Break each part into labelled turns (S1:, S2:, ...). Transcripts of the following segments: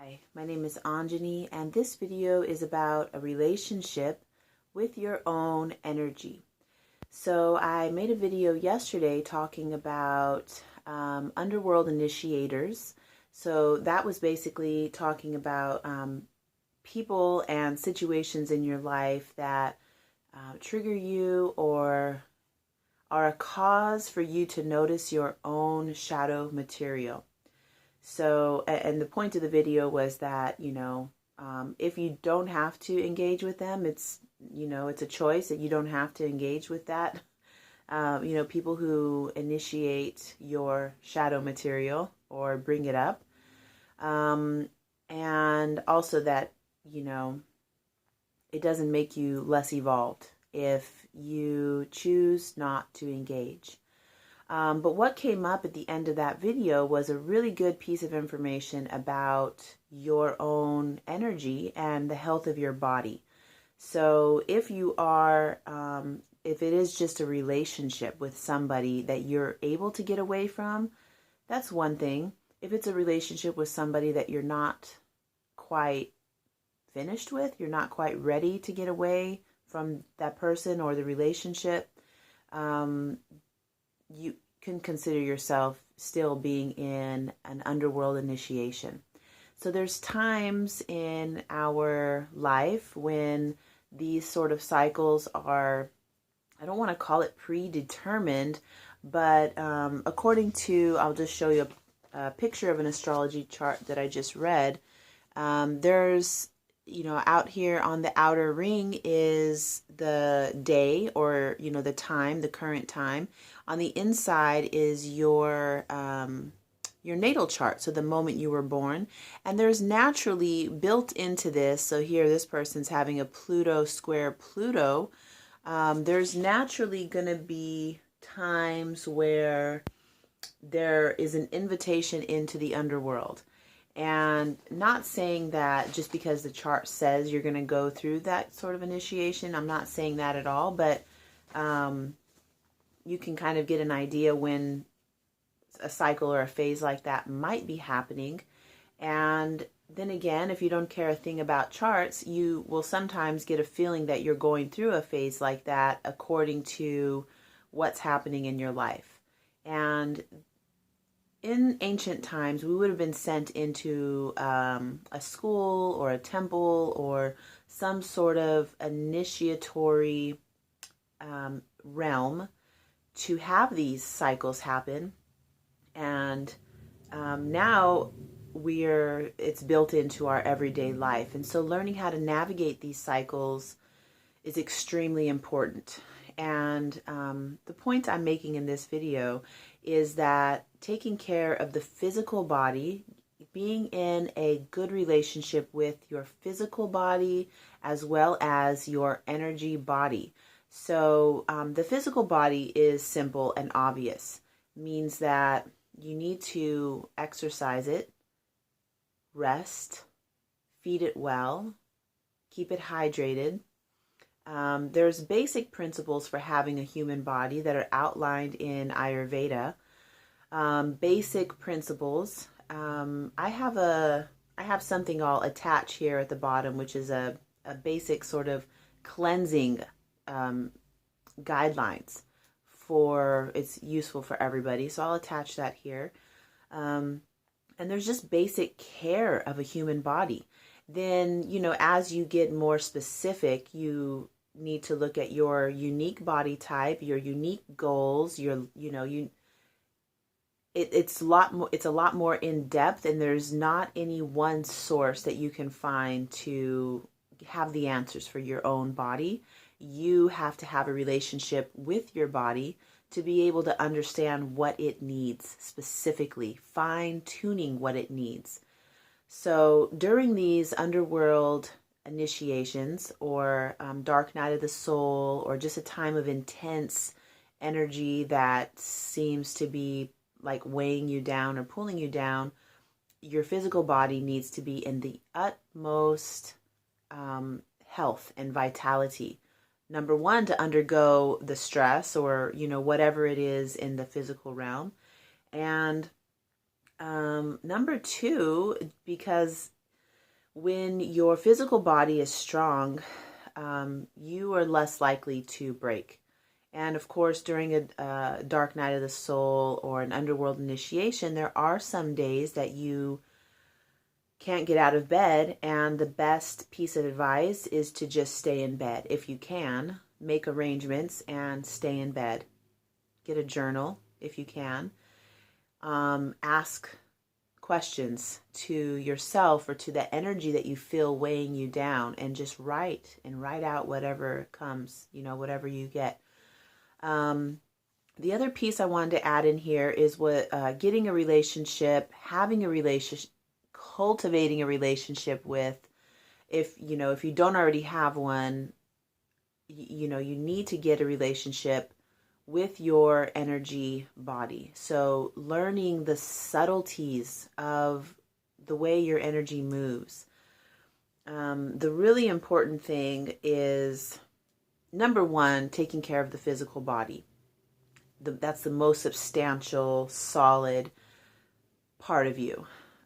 S1: Hi, my name is Anjani, and this video is about a relationship with your own energy. So I made a video yesterday talking about underworld initiators. So that was basically talking about people and situations in your life that trigger you or are a cause for you to notice your own shadow material. So, and the point of the video was that, if you don't have to engage with them, it's a choice that you don't have to engage with that. People who initiate your shadow material or bring it up. And also that, it doesn't make you less evolved if you choose not to engage. But what came up at the end of that video was a really good piece of information about your own energy and the health of your body. So if you are, if it is just a relationship with somebody that you're able to get away from, that's one thing. If it's a relationship with somebody that you're not quite finished with, you're not quite ready to get away from that person or the relationship, you can consider yourself still being in an underworld initiation. So there's times in our life when these sort of cycles are, I don't want to call it predetermined, but according to, I'll just show you a picture of an astrology chart that I just read. There's out here on the outer ring is the day or, the time, the current time. On the inside is your natal chart, so the moment you were born. And there's naturally built into this, so here this person's having a Pluto square Pluto. There's naturally going to be times where there is an invitation into the underworld. And not saying that just because the chart says you're going to go through that sort of initiation, I'm not saying that at all, but you can kind of get an idea when a cycle or a phase like that might be happening. And then again, if you don't care a thing about charts, you will sometimes get a feeling that you're going through a phase like that according to what's happening in your life. And in ancient times, we would have been sent into a school or a temple or some sort of initiatory realm to have these cycles happen. And now it's built into our everyday life. And so learning how to navigate these cycles is extremely important. And the point I'm making in this video is that taking care of the physical body, being in a good relationship with your physical body as well as your energy body. So the physical body is simple and obvious. It means that you need to exercise it, rest, feed it well, keep it hydrated. There's basic principles for having a human body that are outlined in Ayurveda. Basic principles. I have something I'll attach here at the bottom, which is a basic sort of cleansing guidelines it's useful for everybody. So I'll attach that here. And there's just basic care of a human body. Then, as you get more specific, you need to look at your unique body type, your unique goals, it's a lot more in depth, and there's not any one source that you can find to have the answers for your own body. You have to have a relationship with your body to be able to understand what it needs specifically, fine-tuning what it needs. So during these underworld initiations or dark night of the soul, or just a time of intense energy that seems to be like weighing you down or pulling you down, your physical body needs to be in the utmost health and vitality. Number one, to undergo the stress or, whatever it is in the physical realm. And number two, because When your physical body is strong, you are less likely to break. And of course, during a dark night of the soul or an underworld initiation, there are some days that you can't get out of bed, and the best piece of advice is to just stay in bed. If you can, make arrangements and stay in bed. Get a journal if you can. Ask questions to yourself or to the energy that you feel weighing you down, and just write out whatever comes, whatever you get. The other piece I wanted to add in here is what getting a relationship, having a relationship, cultivating a relationship with, if you don't already have one, you need to get a relationship with your energy body. So learning the subtleties of the way your energy moves. The really important thing is, number one, taking care of the physical body. That's the most substantial, solid part of you.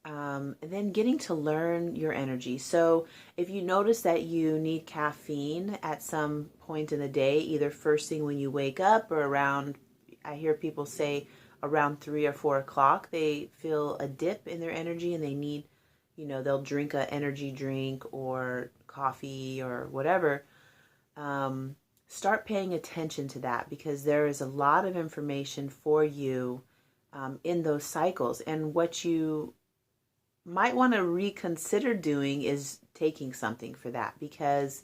S1: And then getting to learn your energy. So if you notice that you need caffeine at some point in the day, either first thing when you wake up or around, I hear people say around 3 or 4 o'clock, they feel a dip in their energy and they need, they'll drink an energy drink or coffee or whatever. Start paying attention to that, because there is a lot of information for you in those cycles. And what you might want to reconsider doing is taking something for that, because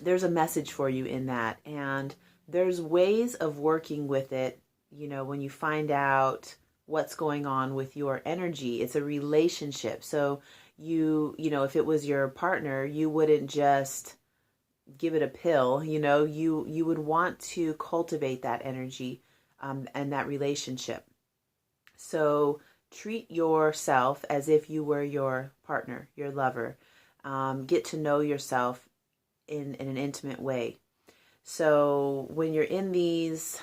S1: there's a message for you in that, and there's ways of working with it. When you find out what's going on with your energy, it's a relationship. So if it was your partner, you wouldn't just give it a pill. You would want to cultivate that energy and that relationship. So treat yourself as if you were your partner, your lover. Get to know yourself in an intimate way. So when you're in these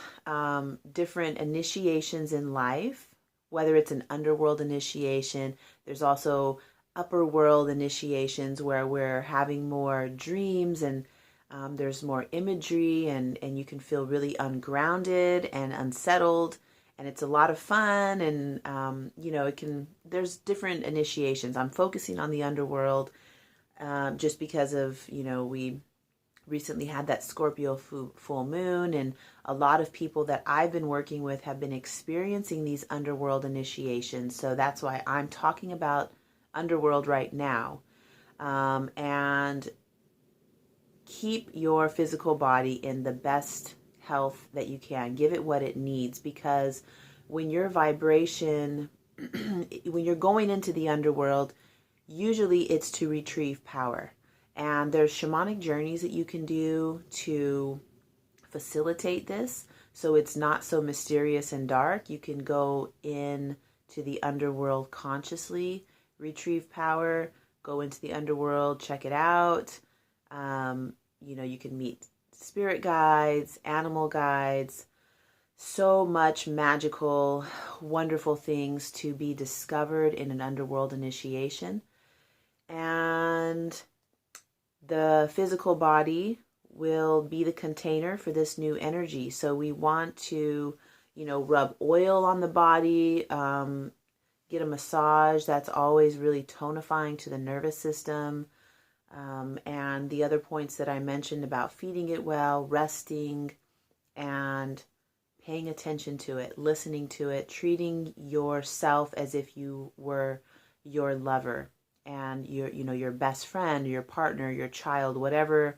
S1: different initiations in life, whether it's an underworld initiation, there's also upper world initiations where we're having more dreams, and there's more imagery, and you can feel really ungrounded and unsettled. And it's a lot of fun, and there's different initiations. I'm focusing on the underworld just because of, we recently had that Scorpio full moon, and a lot of people that I've been working with have been experiencing these underworld initiations. So that's why I'm talking about underworld right now. And keep your physical body in the best health that you can. Give it what it needs, because when your vibration, when you're going into the underworld, usually it's to retrieve power. And there's shamanic journeys that you can do to facilitate this, so it's not so mysterious and dark. You can go in to the underworld consciously, retrieve power, go into the underworld, check it out. You can meet spirit guides, animal guides, so much magical, wonderful things to be discovered in an underworld initiation. And the physical body will be the container for this new energy. So we want to, rub oil on the body, get a massage. That's always really tonifying to the nervous system. And the other points that I mentioned about feeding it well, resting, and paying attention to it, listening to it, treating yourself as if you were your lover and your best friend, your partner, your child, whatever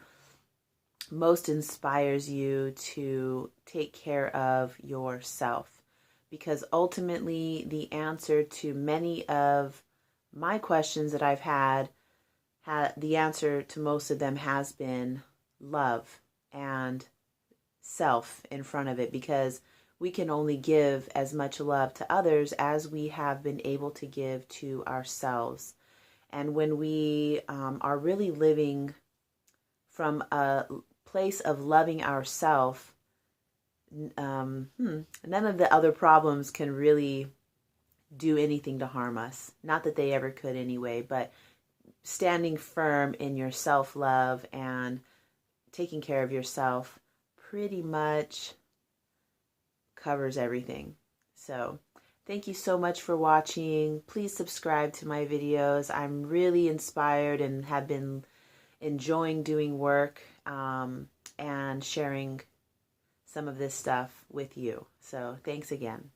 S1: most inspires you to take care of yourself. Because ultimately the answer to many of my questions that I've had, the answer to most of them has been love and self in front of it, because we can only give as much love to others as we have been able to give to ourselves. And when we are really living from a place of loving ourselves, none of the other problems can really do anything to harm us. Not that they ever could anyway, but standing firm in your self-love and taking care of yourself pretty much covers everything. So thank you so much for watching. Please subscribe to my videos. I'm really inspired and have been enjoying doing work and sharing some of this stuff with you. So thanks again.